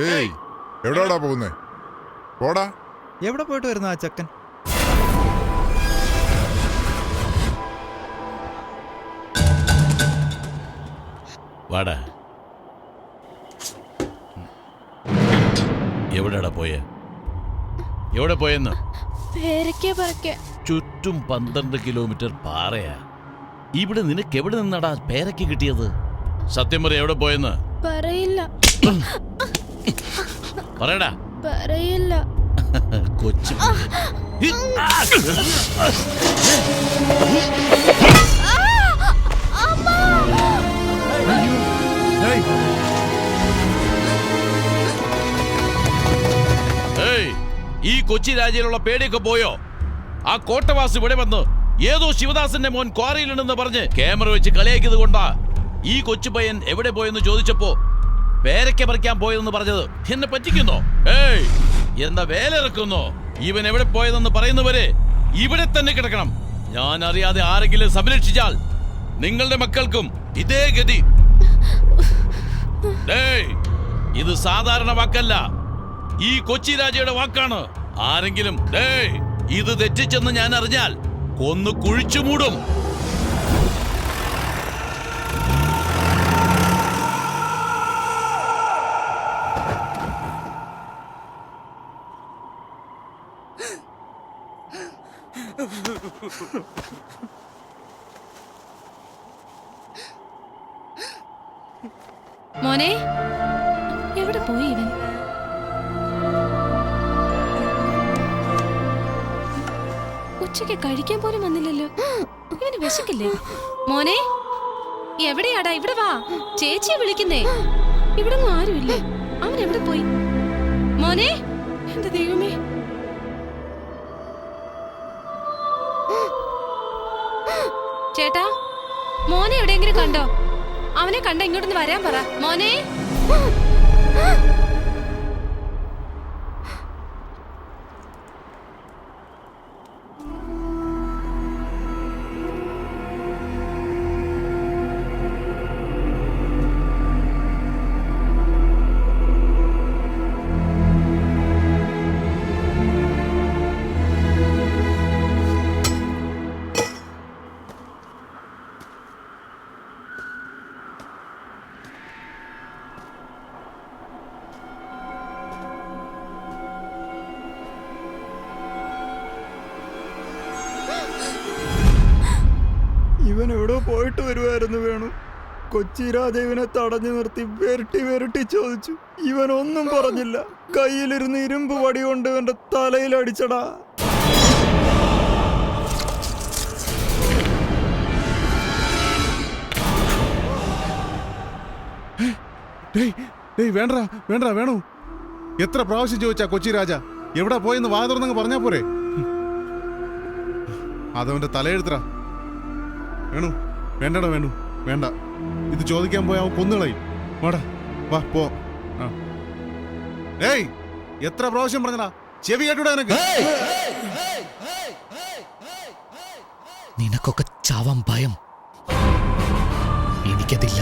ഏയ് എവിടാടാ പോകുന്നേ? പോടാ. എവിടെ പോയിട്ട് വരുന്ന ആ ചെക്കൻ? വാടാ. എവിടെടാ പോയെ? എവിടെ പോയെന്ന്? ചുറ്റും 12 കിലോമീറ്റർ പാറയാ. ഇവിടെ നിനക്ക് എവിടെ നിന്നാടാ പേരയ്ക്ക് കിട്ടിയത്? സത്യം പറ, എവിടെ പോയെന്ന്? പറയില്ല. പറയടാ. പറയില്ല. കൊച്ചു ഈ കൊച്ചി രാജ്യയിലുള്ള പേടിയൊക്കെ പോയോ? ആ കോട്ടവാസ് ഇവിടെ വന്ന് ഏതോ ശിവദാസന്റെ മോൻ ക്വാറിയിലുണ്ടെന്ന് പറഞ്ഞ് ക്യാമറ വെച്ച് കളിയാക്കിയത് കൊണ്ടാ ഈ കൊച്ചു പയ്യൻ എവിടെ പോയെന്ന് ചോദിച്ചപ്പോ പേരയ്ക്ക പറിക്കാൻ പോയതെന്ന് പറഞ്ഞത്. എന്നെ പറ്റിക്കുന്നോ? ഏയ്, എന്താ വേല ഇറക്കുന്നോ? ഇവൻ എവിടെ പോയതെന്ന് പറയുന്നവരെ ഇവിടെ തന്നെ കിടക്കണം. ഞാൻ അറിയാതെ ആരെങ്കിലും സംരക്ഷിച്ചാൽ നിങ്ങളുടെ മക്കൾക്കും ഇതേ ഗതി. ഇത് സാധാരണ വാക്കല്ല, ഈ കൊച്ചി രാജയുടെ വാക്കാണ്. ആരെങ്കിലും ഇത് തെറ്റിച്ചെന്ന് ഞാൻ അറിഞ്ഞാൽ കൊന്നു കുഴിച്ചു മൂടും. മോനെ, എവിടെ പോയി ഇവൻ? ഉച്ചയ്ക്ക് കഴിക്കാൻ പോലും വന്നില്ലല്ലോ. ഇവന് വിശക്കില്ലേ? മോനെ, എവിടെയാടാ? ഇവിടെ വാ, ചേച്ചിയെ വിളിക്കുന്നേ. ഇവിടെ ഒന്നും ആരുമില്ലേ. അവൻ എവിടെ പോയി? മോനെ, എന്റെ ദൈവമേ. ചേട്ടാ, മോനെ എവിടെയെങ്കിലും കണ്ടോ? അവനെ കണ്ട ഇങ്ങോട്ടൊന്ന് വരാൻ പറ. മോനെ, ഇവൻ എവിടെ പോയിട്ട് വരുമായിരുന്നു വേണു. കൊച്ചി രാജീവിനെ തടഞ്ഞു നിർത്തി വെരട്ടി ചോദിച്ചു. ഇവൻ ഒന്നും പറഞ്ഞില്ല. കയ്യിലിരുന്ന് ഇരുമ്പ് വടി കൊണ്ട് ഇവന്റെ തലയിൽ അടിച്ചടാ. വേണ്ട വേണു. എത്ര പ്രാവശ്യം ചോദിച്ചാ കൊച്ചി രാജ എവിടെ പോയെന്ന് വാ തുറന്നങ്ങ് പറഞ്ഞാ പോരെ? അതവന്റെ തലയെഴുത്തറ. വേണു, വേണ്ടടാ വേണു, വേണ്ട. ഇത് ചോദിക്കാൻ പോയാ അവൻ കൊന്നുകളയും. വാടാ, വാ പോ. ഏയ്, എത്ര പ്രാവശ്യം പറഞ്ഞടാ, ചെവി കേട്ടൂടാ നിനക്ക്? നിനക്കൊക്കെ ചാവാൻ ഭയം, എനിക്കതില്ല.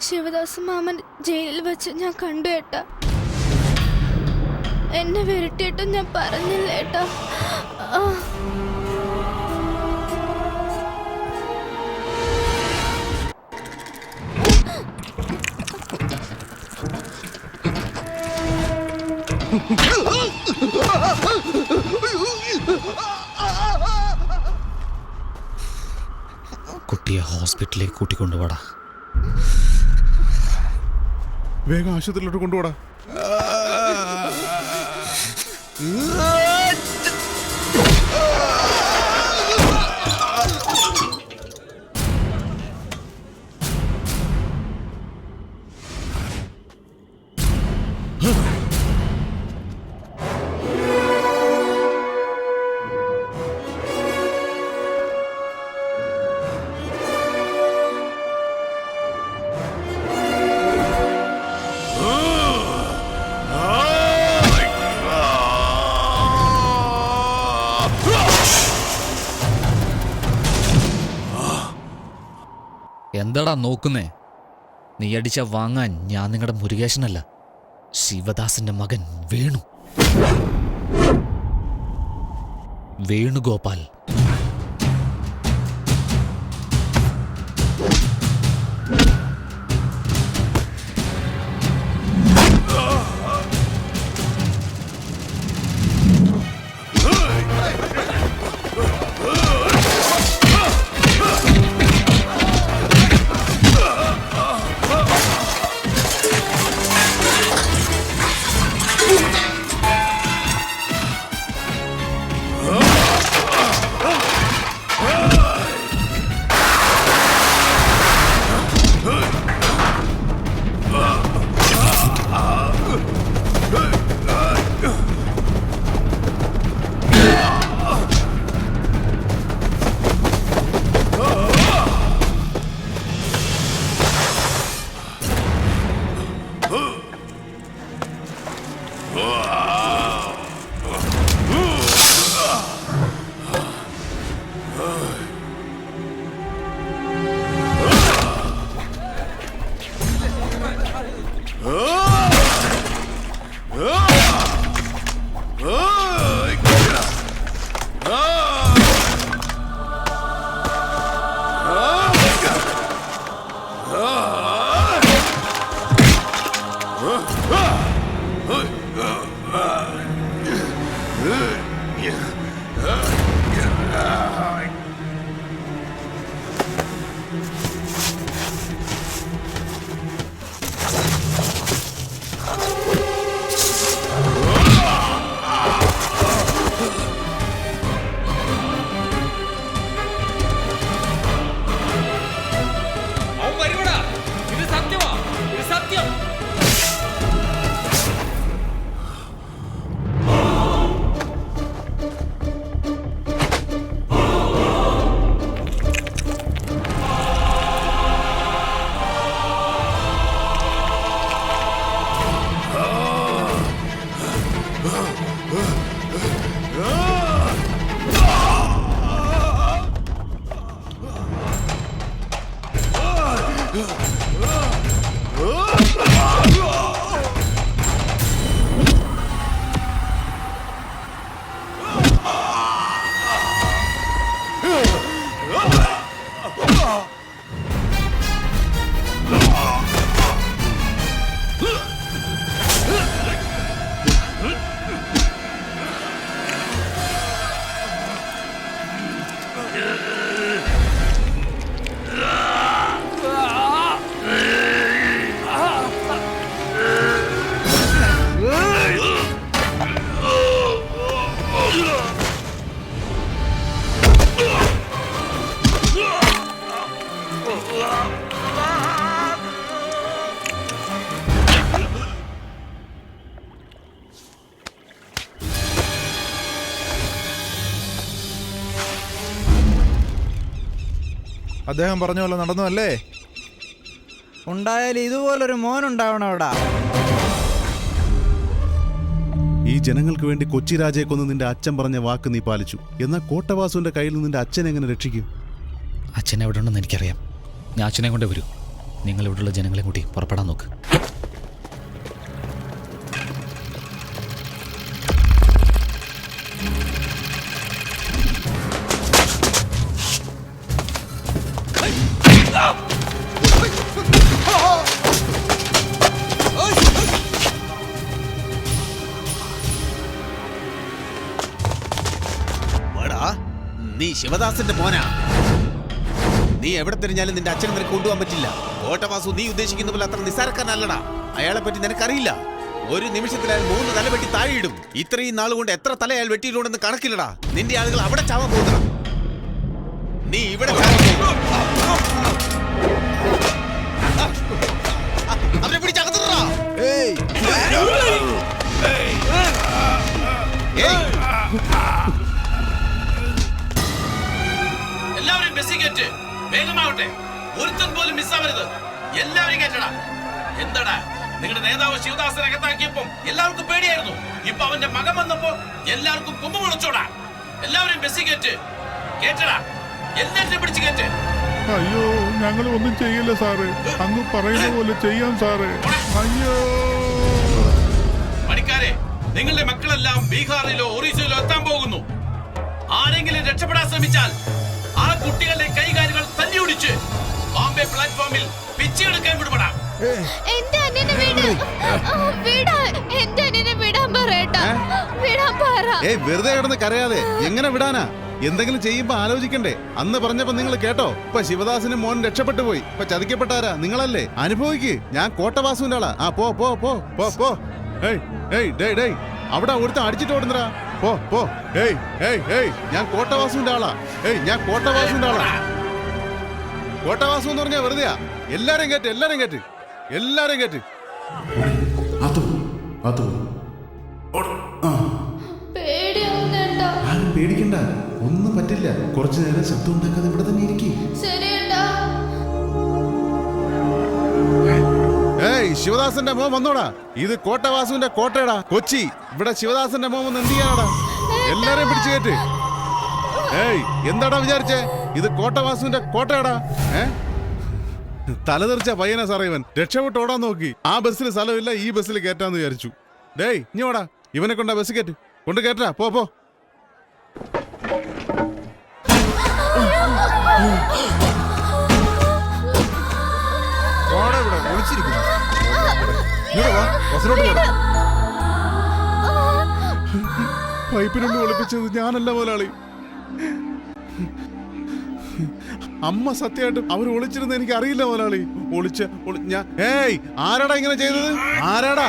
ശിവദാസ് മാമൻ ജയിലിൽ വെച്ച് ഞാൻ കണ്ടു ഏട്ടാ. എന്നെ വിരട്ടിയിട്ടും ഞാൻ പറഞ്ഞില്ല ഏട്ടാ. കുട്ടിയെ ഹോസ്പിറ്റലിലേക്ക് കൂട്ടിക്കൊണ്ടുപോടാ. വേഗം ആശുപത്രിയിലോട്ട് കൊണ്ടുപോടാ. എന്താടാ നോക്കുന്നേ? നീ അടിച്ച വാങ്ങാൻ ഞാൻ നിങ്ങളുടെ മുരുകേശനല്ല, ശിവദാസന്റെ മകൻ വേണു. വേണുഗോപാൽ. അദ്ദേഹം പറഞ്ഞ പോലെ നടന്നു അല്ലേ? ഉണ്ടായാൽ ഇതുപോലൊരു മോനുണ്ടാവണം അവിടെ. ഈ ജനങ്ങൾക്ക് വേണ്ടി കൊച്ചി രാജയെ കൊന്ന് നിന്റെ അച്ഛൻ പറഞ്ഞ വാക്ക് നീ പാലിച്ചു. എന്നാൽ കോട്ടവാസുവിന്റെ കയ്യിൽ നിന്ന് നിന്റെ അച്ഛനെ എങ്ങനെ രക്ഷിക്കും? അച്ഛൻ എവിടെ ഉണ്ടെന്ന് എനിക്കറിയാം. ഞാൻ അച്ഛനെ കൊണ്ടേ വരൂ. നിങ്ങൾ ഇവിടെയുള്ള ജനങ്ങളെ കൂട്ടി പുറപ്പെടാൻ നോക്ക്. നീ ശിവദാസന്റെ മോനാ. നീ എവിടെ തിരിഞ്ഞാലും നിന്റെ അച്ഛനെ നിനക്ക് കൊണ്ടുപോകാൻ പറ്റില്ല. കോട്ടവാസു നീ ഉദ്ദേശിക്കുന്ന പോലെ അത്ര നിസ്സാരക്കാരനല്ലടാ. അയാളെ പറ്റി നിനക്കറിയില്ല. ഒരു നിമിഷത്തിൽ അയാൾ 3 തല വെട്ടി താഴെയിടും. ഇത്രയും നാൾ കൊണ്ട് എത്ര തല അയാൾ വെട്ടിയിട്ടുണ്ടെന്ന് കണക്കില്ലടാ. നിന്റെ ആളുകൾ അവിടെ ചാവാൻ പോകുന്നടാ. നീ ഇവിടെ അവരെ പിടിച്ചകത്തിടാ. എല്ലാവരും ബസ്സിൽ കയറ്റ്. വേഗമാവട്ടെ. ഒരുത്തൻ പോലും മിസ്സാവരുത്. എല്ലാവരും കയറ്റടാ. എന്താടാ നിങ്ങളുടെ നേതാവ് ശിവദാസനെ അകത്താക്കിയപ്പം എല്ലാവർക്കും പേടിയായിരുന്നു. ഇപ്പൊ അവന്റെ മകൻ വന്നപ്പോ എല്ലാവർക്കും കൊമ്പ് വിളിച്ചോടാ. എല്ലാവരും ബസ്സിൽ കയറ്റ്. കേറ്റടാ, എല്ലാവരും പിടിച്ച് കയറ്റ്. അയ്യോ ഞങ്ങൾ ഒന്നും ചെയ്യില്ല സാറേ, അങ്ങ് പറയുന്ന പോലെ ചെയ്യാം സാറേ. അയ്യോ പണിക്കാരെ, നിങ്ങളുടെ മക്കളെല്ലാം ബീഹാറിലോ ഒറീസയിലോ എത്താൻ പോകുന്നു. ആരെങ്കിലും രക്ഷപ്പെടാൻ ശ്രമിച്ചാൽ ആ കുട്ടികളുടെ കൈകാലുകൾ തല്ലിയൊടിച്ച് ബോംബെ പ്ലാറ്റ്ഫോമിൽ പിച്ചെടുക്കാൻ വിടുപെടാം. എന്റെ അനിയനെ എന്റെ അനിയനെ വിടാൻ പറയട്ടാ, വിടാൻ പറ. വെറുതെ കിടന്ന് കരയാതെ എങ്ങനെ വിടാനാ? എന്തെങ്കിലും ചെയ്യുമ്പോ ആലോചിക്കണ്ടേ? അന്ന് പറഞ്ഞപ്പോ നിങ്ങൾ കേട്ടോ? ഇപ്പൊ ശിവദാസിന് മോൻ രക്ഷപ്പെട്ടു പോയി. ഇപ്പൊ ചതിക്കപ്പെട്ടാരാ? നിങ്ങളല്ലേ? അനുഭവിക്ക്. ഞാൻ കോട്ടവാസുവിന്റെ ആളാ. ആ പോ പോ പോ പോ പോ. അവിടെ ഒരുത്തം അടിച്ചിട്ട് ഓടുന്നടാ. പോ പോ. ഞാൻ കോട്ടവാസുവിന്റെ ആളാ. ഞാൻ കോട്ടവാസുവിന്റെ ആളാ. കോട്ടവാസു എന്ന് പറഞ്ഞാ വെറുതെയാ. എല്ലാരും കേട്ട്, എല്ലാരും കേട്ട്, എല്ലാരും കേട്ട്. പേടിക്കണ്ട, ഒന്നും പറ്റില്ല. കുറച്ചു നേരം ശബ്ദം ഉണ്ടാക്കാതെ ഇവിടെ തന്നെ ഇരിക്കും. ശിവദാസന്റെ മോൻ വന്നോടാ. ഇത് കോട്ടവാസുവിന്റെ കോട്ടയടാ, കൊച്ചി. ഇവിടെ ശിവദാസന്റെ മോൻ വന്ന് എന്ത് ചെയ്യാനാടാ? എല്ലാരെയും പിടിച്ചു കയറ്റ്. എന്താടാ വിചാരിച്ചേ? ഇത് കോട്ടവാസുവിന്റെ കോട്ടയടാ. തലതെറിച്ച പയ്യനാ സാറേ ഇവൻ. രക്ഷപ്പെട്ട് ഓടാൻ നോക്കി. ആ ബസ്സിൽ സ്ഥലമില്ല, ഈ ബസ്സിൽ കയറ്റാന്ന് വിചാരിച്ചു. ഇനി ഓടാ, ഇവനെ കൊണ്ടാ ബസ് കയറ്റ്. കൊണ്ട് കയറ്റാ. പോ പോ. പൈപ്പിനുള്ളിൽ ഒളിപ്പിച്ചത് ഞാനല്ല മുതലാളി. അമ്മ സത്യമായിട്ടും അവർ ഒളിച്ചിരുന്ന് എനിക്ക് അറിയില്ല മുതലാളി. ആരാടാ ഇങ്ങനെ ചെയ്തത്? ആരാടാ?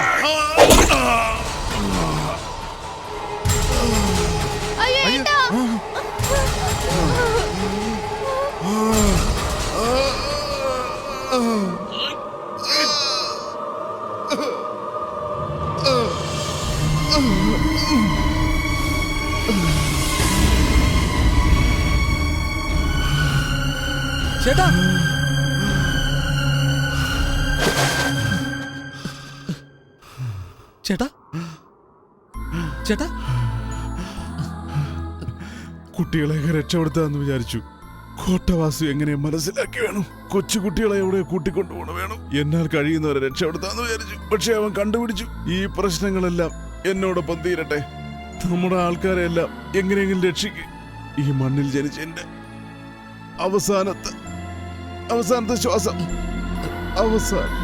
ചേട്ടാ, ചേട്ടാ, ചേട്ടാ, കുട്ടികളെയൊക്കെ രക്ഷപ്പെടുത്താന്ന് വിചാരിച്ചു. കോട്ടവാസു എങ്ങനെ മനസ്സിലാക്കി വേണം? കൊച്ചുകുട്ടികളെ എവിടെ കൂട്ടിക്കൊണ്ടുപോകണം വേണം. എന്നാൽ കഴിയുന്നവരെ രക്ഷപ്പെടുത്താന്ന് വിചാരിച്ചു. പക്ഷെ അവൻ കണ്ടുപിടിച്ചു. ഈ പ്രശ്നങ്ങളെല്ലാം എന്നോടൊപ്പം തീരട്ടെ. നമ്മുടെ ആൾക്കാരെ എല്ലാം എങ്ങനെയെങ്കിലും രക്ഷിക്ക്. ഈ മണ്ണിൽ ജനിച്ച എന്റെ അവസാനത്തെ ശ്വാസം. അവസാനം